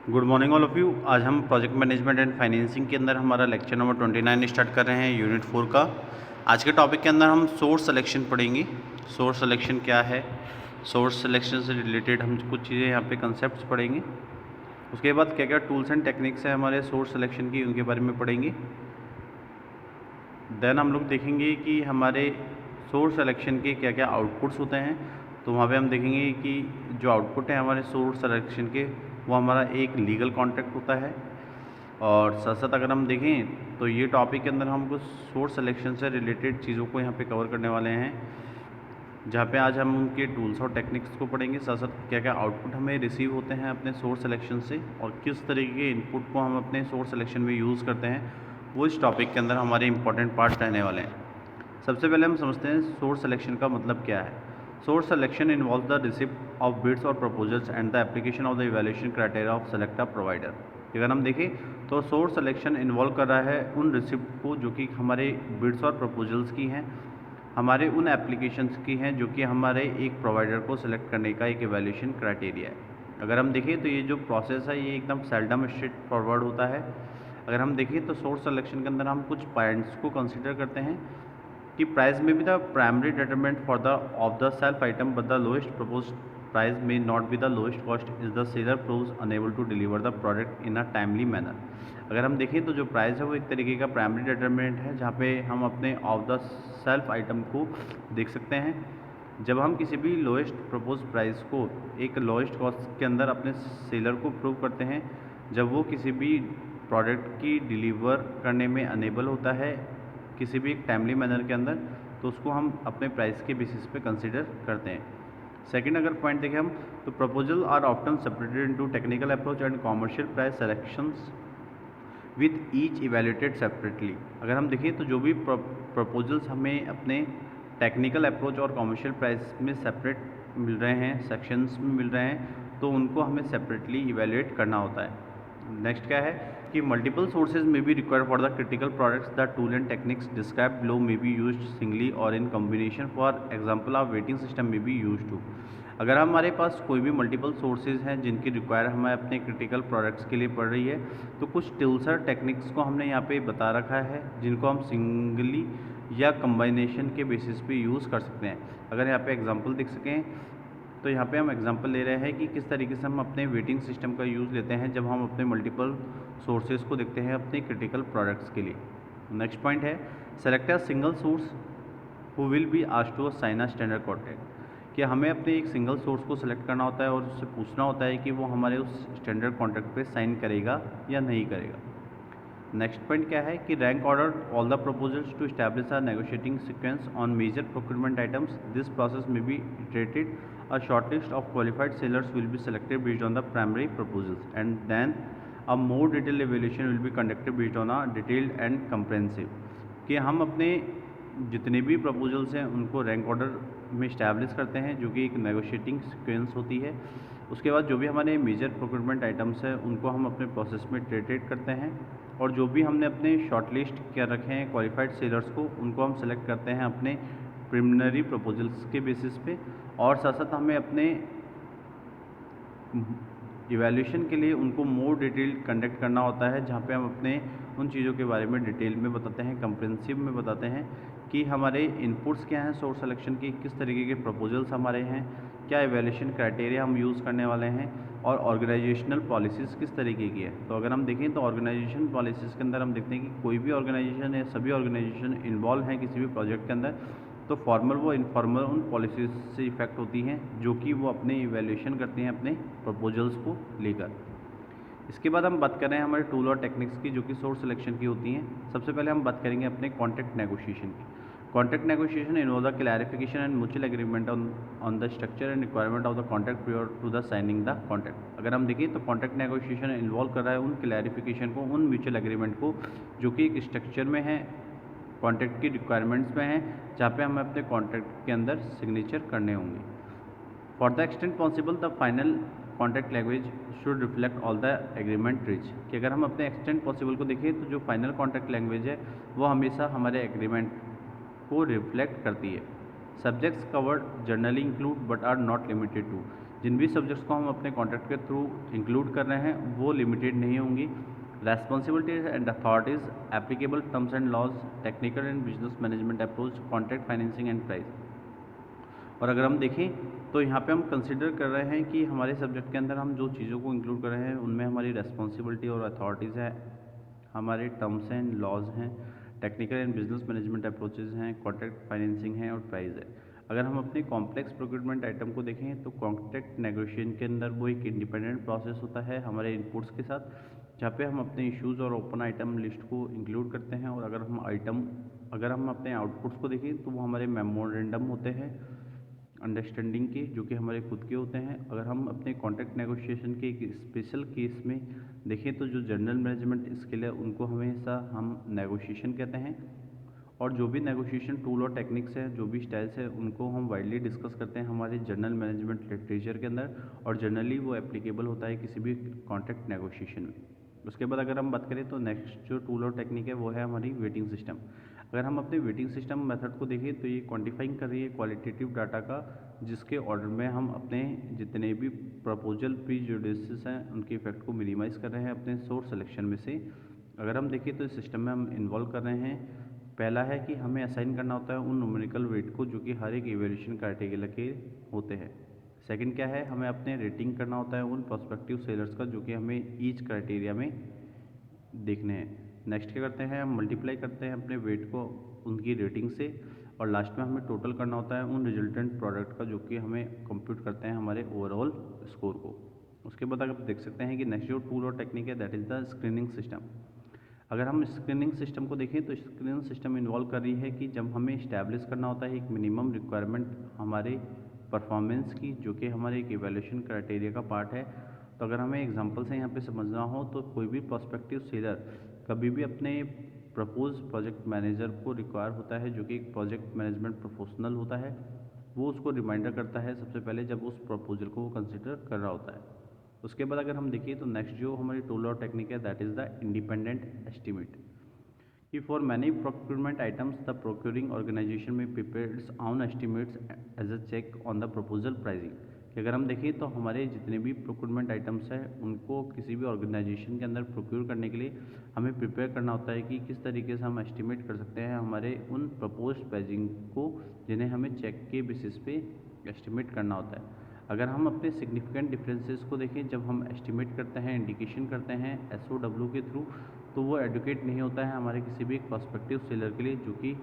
Good morning all of you. आज हम project management and financing के अंदर हमारा लेक्चर नंबर 29 स्टार्ट कर रहे हैं, यूनिट 4 का। आज के टॉपिक के अंदर हम सोर्स सिलेक्शन पढ़ेंगे। सोर्स सिलेक्शन क्या है, सोर्स सिलेक्शन से रिलेटेड हम कुछ चीज़ें यहाँ पे कंसेप्ट्स पढ़ेंगे। उसके बाद क्या क्या टूल्स एंड टेक्निक्स हैं हमारे सोर्स सिलेक्शन की, उनके बारे में पढ़ेंगे। देन हम लोग देखेंगे कि हमारे सोर्स सिलेक्शन के क्या क्या आउटपुट्स होते हैं। तो वहाँ पे हम देखेंगे कि जो आउटपुट है हमारे सोर्स सिलेक्शन के, वो हमारा एक लीगल कॉन्ट्रैक्ट होता है। और साथ साथ अगर हम देखें तो ये टॉपिक के अंदर हम कुछ सोर्स सिलेक्शन से रिलेटेड चीज़ों को यहाँ पे कवर करने वाले हैं, जहाँ पे आज हम उनके टूल्स और टेक्निक्स को पढ़ेंगे। साथ साथ क्या क्या आउटपुट हमें रिसीव होते हैं अपने सोर्स सिलेक्शन से, और किस तरीके के इनपुट को हम अपने सोर्स सिलेक्शन में यूज़ करते हैं, वो इस टॉपिक के अंदर हमारे इंपॉर्टेंट पार्ट रहने वाले हैं। सबसे पहले हम समझते हैं सोर्स सिलेक्शन का मतलब क्या है। Source selection involve the receipt of bids और proposals and the application of the evaluation criteria of select a provider. अगर हम देखें तो सोर्स सिलेक्शन इन्वॉल्व कर रहा है उन रिसिप्ट को जो कि हमारे बिड्स और प्रपोजल्स की हैं, हमारे उन एप्लीकेशंस की हैं जो कि हमारे एक प्रोवाइडर को सिलेक्ट करने का एक इवैल्यूएशन क्राइटेरिया है। अगर हम देखें तो ये जो प्रोसेस है ये एकदम सेल्डम स्ट्रेट फॉरवर्ड होता है। अगर हम देखें तो सोर्स सिलेक्शन के अंदर हम कुछ पॉइंट्स को कंसिडर करते हैं कि price may be the primary determinant for the of the shelf item, but the lowest propose price may not be the lowest cost is the seller proves unable to deliver the product in a timely manner. अगर हम देखें तो जो price है वो एक तरीके का प्राइमरी डिटरमिनेंट है, जहाँ पे हम अपने ऑफ द सेल्फ आइटम को देख सकते हैं। जब हम किसी भी लोएस्ट प्रपोज प्राइस को एक लोएस्ट कॉस्ट के अंदर अपने सेलर को प्रूव करते हैं, जब वो किसी भी प्रोडक्ट की डिलीवर करने में अनेबल होता है किसी भी एक टाइमली मैनर के अंदर, तो उसको हम अपने प्राइस के बेसिस पे कंसीडर करते हैं। सेकंड अगर पॉइंट देखें हम, तो proposal are often separated into technical approach and commercial price selections with each evaluated separately. अगर हम देखें तो जो भी प्रपोजल्स हमें अपने टेक्निकल अप्रोच और कॉमर्शियल प्राइस में सेपरेट मिल रहे हैं, सेक्शंस में मिल रहे हैं, तो उनको हमें सेपरेटली इवेल्युएट करना होता है। नेक्स्ट क्या है कि multiple sources may be required for the critical products, the tool and techniques describe below may be used singly और in combination. For example of weighting system may be used to. अगर हमारे पास कोई भी multiple sources हैं जिनकी require हमें अपने critical products के लिए पड़ रही है, तो कुछ टूल्स और टेक्निक्स को हमने यहाँ पे बता रखा है जिनको हम सिंगली या कम्बाइनेशन के बेसिस पे यूज़ कर सकते हैं। अगर यहाँ पे एग्जांपल देख सकें तो यहाँ पे हम एग्जांपल ले रहे हैं कि किस तरीके से हम अपने वेटिंग सिस्टम का यूज़ लेते हैं जब हम अपने मल्टीपल सोर्सेज को देखते हैं अपने क्रिटिकल प्रोडक्ट्स के लिए। नेक्स्ट पॉइंट है select a single source who will be asked to sign a standard contract. कि हमें अपने एक सिंगल सोर्स को सिलेक्ट करना होता है और उससे पूछना होता है कि वो हमारे उस स्टैंडर्ड कॉन्ट्रैक्ट पे साइन करेगा या नहीं करेगा। नेक्स्ट पॉइंट क्या है कि rank order all the proposals to establish a negotiating sequence on major procurement items. This process may be iterated. A shortlist of qualified sellers will be selected based on the primary proposals and then a more detail evaluation will be conducted based on a detailed and comprehensive. कि हम अपने जितने भी proposals हैं उनको rank order में establish करते हैं, जो कि एक नेगोशिएटिंग सीक्वेंस होती है। उसके बाद जो भी हमारे मेजर प्रोक्यूरमेंट आइटम्स हैं उनको हम अपने प्रोसेस में ट्रेटेड करते हैं, और जो भी हमने अपने शॉर्टलिस्ट कर रखे हैं क्वालिफाइड सेलर्स को, उनको हम सेलेक्ट करते हैं अपने प्रिलिमिनरी प्रपोजल्स के बेसिस पे। और साथ साथ हमें अपने इवैल्यूएशन के लिए उनको मोर डिटेल कंडक्ट करना होता है, जहाँ पे हम अपने उन चीज़ों के बारे में डिटेल में बताते हैं, कंप्रेहेंसिव में बताते हैं कि हमारे इनपुट्स क्या हैं सोर्स सिलेक्शन की, किस तरीके के प्रपोजल्स हमारे हैं, क्या इवैल्यूएशन क्राइटेरिया हम यूज़ करने वाले हैं, और ऑर्गेनाइजेशनल पॉलिसीज़ किस तरीके की है। तो अगर हम देखें तो ऑर्गेनाइजेशन पॉलिसीज़ के अंदर हम देखते हैं कि कोई भी ऑर्गेनाइजेशन या सभी ऑर्गेनाइजेशन इन्वॉल्व हैं किसी भी प्रोजेक्ट के अंदर, तो फॉर्मल वो इनफॉर्मल उन पॉलिसीज से इफेक्ट होती हैं जो कि वो अपने इवैल्यूएशन करती हैं अपने प्रपोजल्स को लेकर। इसके बाद हम बात कर रहे हैं हमारे टूल और टेक्निक्स की, जो कि सोर्स सिलेक्शन की होती हैं। सबसे पहले हम बात करेंगे अपने कॉन्ट्रैक्ट नेगोशिएशन की। Contract negotiation involve the clarification and mutual agreement on the structure and requirement of the contract prior to the signing the contract. अगर हम देखें तो कॉन्ट्रैक्ट नेगोशिएशन इन्वॉल्व कर रहा है उन क्लैरिफिकेशन को, उन म्यूचुअल एग्रीमेंट को जो कि एक स्ट्रक्चर में है, कॉन्ट्रैक्ट की रिक्वायरमेंट्स में हैं, जहाँ पे हमें अपने कॉन्ट्रैक्ट के अंदर सिग्नेचर करने होंगे। For the extent possible the final contract language should reflect all the agreement rich. कि अगर हम अपने एक्सटेंट पॉसिबल को देखें तो जो फाइनल कॉन्ट्रैक्ट लैंग्वेज है वो हमेशा हमारे एग्रीमेंट को रिफ्लेक्ट करती है। Subjects covered generally include but are not limited to. जिन भी सब्जेक्ट्स को हम अपने कॉन्ट्रैक्ट के थ्रू इंक्लूड कर रहे हैं वो लिमिटेड नहीं होंगी। Responsibilities and authorities, applicable terms and laws, technical and business management approach, contract financing and price. और अगर हम देखें तो यहाँ पे हम कंसिडर कर रहे हैं कि हमारे सब्जेक्ट के अंदर हम जो चीज़ों को इंक्लूड कर रहे हैं उनमें हमारी रेस्पॉन्सिबिलिटी और अथॉरिटीज़ है, हमारे टर्म्स एंड लॉज हैं, technical and business management approaches हैं, कॉन्ट्रैक्ट फाइनेंसिंग है और प्राइस है। अगर हम अपने कॉम्प्लेक्स प्रोक्यूरमेंट आइटम को देखें तो कॉन्ट्रैक्ट नेगोशिएशन के अंदर वो एक इंडिपेंडेंट प्रोसेस होता है हमारे इनपुट्स के साथ, जहाँ पे हम अपने इश्यूज़ और ओपन आइटम लिस्ट को इंक्लूड करते हैं। और अगर हम अपने आउटपुट्स को देखें तो वो हमारे मेमोरेंडम होते हैं अंडरस्टैंडिंग के, जो कि हमारे खुद के होते हैं। अगर हम अपने कॉन्ट्रैक्ट नेगोशिएशन के एक स्पेशल केस में देखें तो जो जनरल मैनेजमेंट स्किल है उनको हमेशा हम नेगोशिएशन कहते हैं। और जो भी नेगोशिएशन टूल और टेक्निक्स हैं, जो भी स्टाइल्स हैं, उनको हम वाइडली डिस्कस करते हैं हमारे जनरल मैनेजमेंट लिटरेचर के अंदर, और जनरली वो एप्लीकेबल होता है किसी भी कॉन्ट्रैक्ट नेगोशिएशन में। उसके बाद अगर हम बात करें तो नेक्स्ट जो टूल और टेक्निक है वो है हमारी वेटिंग सिस्टम। अगर हम अपने वेटिंग सिस्टम मेथड को देखें तो ये क्वांटिफाइंग कर रही है क्वालिटेटिव डाटा का, जिसके ऑर्डर में हम अपने जितने भी प्रपोजल प्रीजुडिसेस हैं उनके इफेक्ट को मिनिमाइज़ कर रहे हैं अपने सोर्स सिलेक्शन में से। अगर हम देखें तो इस सिस्टम में हम इन्वॉल्व कर रहे हैं, पहला है कि हमें असाइन करना होता है उन न्यूमेरिकल वेट को जो कि हर एक इवैल्यूएशन क्राइटेरिया के होते हैं। सेकंड क्या है, हमें अपने रेटिंग करना होता है उन प्रोस्पेक्टिव सेलर्स का जो कि हमें ईच क्राइटेरिया में देखने हैं। नेक्स्ट क्या करते हैं, हम मल्टीप्लाई करते हैं अपने वेट को उनकी रेटिंग से, और लास्ट में हमें टोटल करना होता है उन रिजल्टेंट प्रोडक्ट का जो कि हमें कंप्यूट करते हैं हमारे ओवरऑल स्कोर को। उसके बाद आप देख सकते हैं कि नेक्स्ट जो टूल और टेक्निक है that is the screening system. अगर हम स्क्रीनिंग सिस्टम को देखें तो स्क्रीनिंग सिस्टम इन्वॉल्व कर रही है कि जब हमें इस्टेब्लिश करना होता है एक मिनिमम रिक्वायरमेंट हमारे परफॉर्मेंस की, जो कि हमारे एक इवैल्यूएशन क्राइटेरिया का पार्ट है। तो अगर हमें एग्जांपल से यहाँ पे समझना हो तो कोई भी प्रोस्पेक्टिव सेलर कभी भी अपने प्रपोज प्रोजेक्ट मैनेजर को रिक्वायर होता है, जो कि एक प्रोजेक्ट मैनेजमेंट प्रोफेशनल होता है, वो उसको रिमाइंडर करता है सबसे पहले जब उस प्रपोजल को वो कंसिडर कर रहा होता है। उसके बाद अगर हम देखिए तो नेक्स्ट जो हमारी टूल और टेक्निक है that is the independent estimate. कि for many procurement items the procuring organization may prepares on estimates as a check on the proposal pricing. कि अगर हम देखें तो हमारे जितने भी प्रोक्यूरमेंट आइटम्स हैं उनको किसी भी ऑर्गेनाइजेशन के अंदर प्रोक्यूर करने के लिए हमें प्रिपेयर करना होता है कि किस तरीके से हम एस्टिमेट कर सकते हैं हमारे उन प्रपोज्ड प्राइसिंग को, जिन्हें हमें चेक के बेसिस पे एस्टिमेट करना होता है। अगर हम अपने सिग्निफिकेंट डिफरेंसेस को देखें, जब हम एस्टिमेट करते हैं, इंडिकेशन करते हैं SOW के थ्रू, तो वो एडुकेट नहीं होता है हमारे किसी भी प्रोस्पेक्टिव सेलर के लिए, जो कि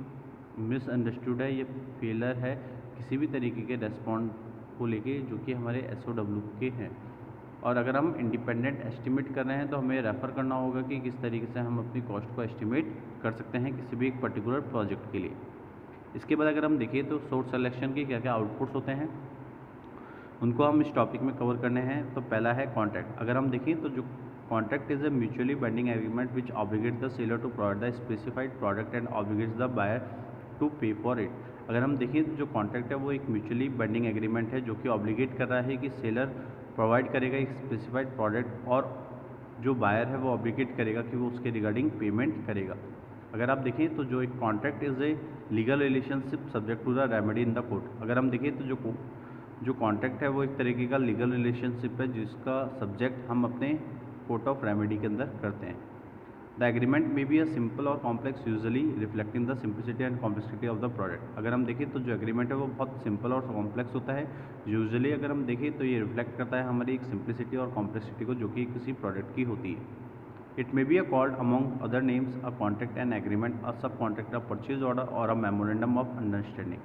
मिसअंडरस्टूड है, ये फेलर है किसी भी तरीके के रेस्पॉन्ड को लेके जो कि हमारे SOW के हैं। और अगर हम इंडिपेंडेंट एस्टिमेट कर रहे हैं तो हमें रेफ़र करना होगा कि किस तरीके से हम अपनी कॉस्ट को एस्टिमेट कर सकते हैं किसी भी एक पर्टिकुलर प्रोजेक्ट के लिए। इसके बाद अगर हम देखें तो सोर्स सिलेक्शन के क्या क्या आउटपुट्स होते हैं उनको हम इस टॉपिक में कवर करने हैं। तो पहला है कॉन्ट्रैक्ट। अगर हम देखें तो जो contract is a mutually binding agreement which obligate the seller to provide the specified product and obligates the buyer to pay for it. अगर हम देखें तो जो कॉन्ट्रैक्ट है वो एक म्यूचुअली बाइंडिंग एग्रीमेंट है जो कि ऑब्लिगेट कर रहा है कि सेलर प्रोवाइड करेगा एक स्पेसिफाइड प्रोडक्ट, और जो बायर है वो ऑब्लिगेट करेगा कि वो उसके रिगार्डिंग पेमेंट करेगा। अगर आप देखें तो जो एक contract is a legal relationship subject to the remedy in the court. अगर हम देखें तो जो कॉन्ट्रैक्ट है वो एक तरीके का लीगल रिलेशनशिप है जिसका सब्जेक्ट हम अपने कोर्ट ऑफ रेमेडी के अंदर करते हैं। द एग्रीमेंट में बी अ सिंपल और complex, usually reflecting the simplicity and complexity of the product. अगर हम देखें तो जो एग्रीमेंट है वो बहुत सिंपल और कॉम्प्लेक्स होता है। यूजुअली अगर हम देखें तो ये रिफ्लेक्ट करता है हमारी एक सिंपलिसिटी और कॉम्प्लेक्सिटी को जो कि किसी प्रोडक्ट की होती है। It may be a called among other names a contract and agreement, a sub contract, a purchase order और अ मेमोरेंडम ऑफ अंडरस्टैंडिंग।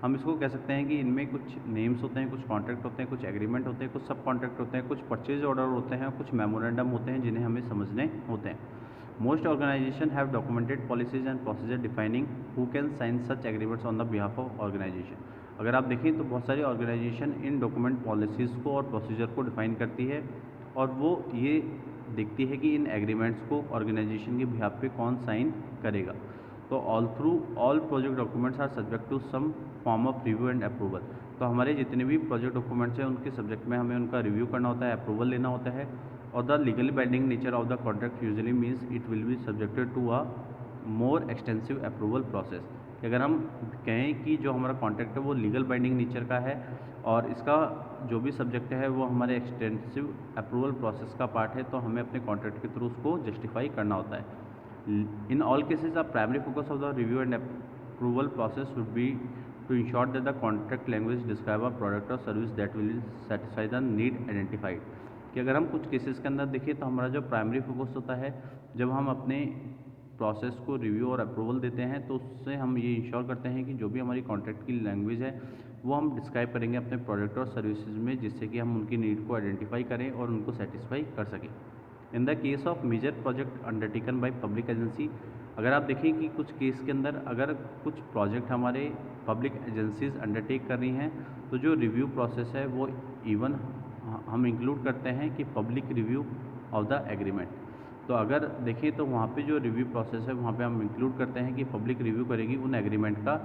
हम इसको कह सकते हैं कि इनमें कुछ नेम्स होते हैं, कुछ कॉन्ट्रैक्ट होते हैं, कुछ एग्रीमेंट होते हैं, कुछ सब कॉन्ट्रैक्ट होते हैं, कुछ परचेज ऑर्डर होते हैं, कुछ मेमोरेंडम होते हैं जिन्हें हमें समझने होते हैं। Most organisation have documented policies and procedure defining who can sign such agreements on the behalf of organisation. अगर आप देखें तो बहुत सारी ऑर्गेनाइजेशन इन डॉक्यूमेंट पॉलिसीज़ को और प्रोसीजर को डिफाइन करती है, और वो ये देखती है कि इन एग्रीमेंट्स को ऑर्गेनाइजेशन के बिहाफ पे कौन साइन करेगा। तो all project documents are subject to some form of review and approval. तो हमारे जितने भी प्रोजेक्ट डॉक्यूमेंट्स हैं उनके सब्जेक्ट में हमें उनका रिव्यू करना होता है, अप्रूवल लेना होता है। और the legally binding nature of the contract usually means it will be subjected to a more extensive approval process. अगर हम कहें कि जो हमारा कॉन्ट्रैक्ट है वो लीगल बाइंडिंग नेचर का है और इसका जो भी सब्जेक्ट है वो हमारे एक्सटेंसिव अप्रूवल प्रोसेस का पार्ट है, तो हमें अपने कॉन्ट्रैक्ट के थ्रू उसको जस्टिफाई करना होता है। In all cases the primary focus of the review and approval process should be to ensure that the contract language describe a product और service that will satisfy the need identified. कि अगर हम कुछ cases के अंदर देखिए तो हमारा जो प्राइमरी फोकस होता है, जब हम अपने प्रोसेस को रिव्यू और अप्रूवल देते हैं तो उससे हम ये इंश्योर करते हैं कि जो भी हमारी कॉन्ट्रैक्ट की लैंग्वेज है वो हम डिस्क्राइब करेंगे अपने प्रोडक्ट और सर्विसेज में, जिससे कि हम उनकी नीड को आइडेंटिफाई करें और उनको सेटिस्फाई कर सकें। In the case of major project undertaken by public agency, अगर आप देखें कि कुछ केस के अंदर अगर कुछ प्रोजेक्ट हमारे पब्लिक एजेंसीज अंडरटेक कर रही हैं तो जो रिव्यू प्रोसेस है वो इवन हम इंक्लूड करते हैं कि public review of the agreement. तो अगर देखें तो वहाँ पे जो रिव्यू प्रोसेस है वहाँ पे हम इंक्लूड करते हैं कि पब्लिक रिव्यू करेगी उन एग्रीमेंट का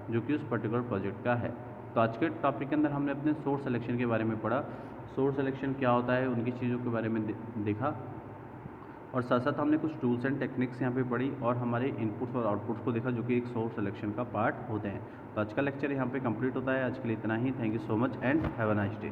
जो कि उस पर्टिकुलर प्रोजेक्ट का है। तो आज के टॉपिक के अंदर हमने अपने सोर्स सिलेक्शन के बारे में पढ़ा, सोर्स सिलेक्शन क्या होता है उनकी चीज़ों के बारे में देखा, और साथ साथ हमने कुछ टूल्स एंड टेक्निक्स यहाँ पे पढ़ी और हमारे इनपुट्स और आउटपुट्स को देखा जो कि एक सोर्स सिलेक्शन का पार्ट होते हैं। तो आज का लेक्चर यहाँ पे कंप्लीट होता है। आज के लिए इतना ही। Thank you so much and have a nice day.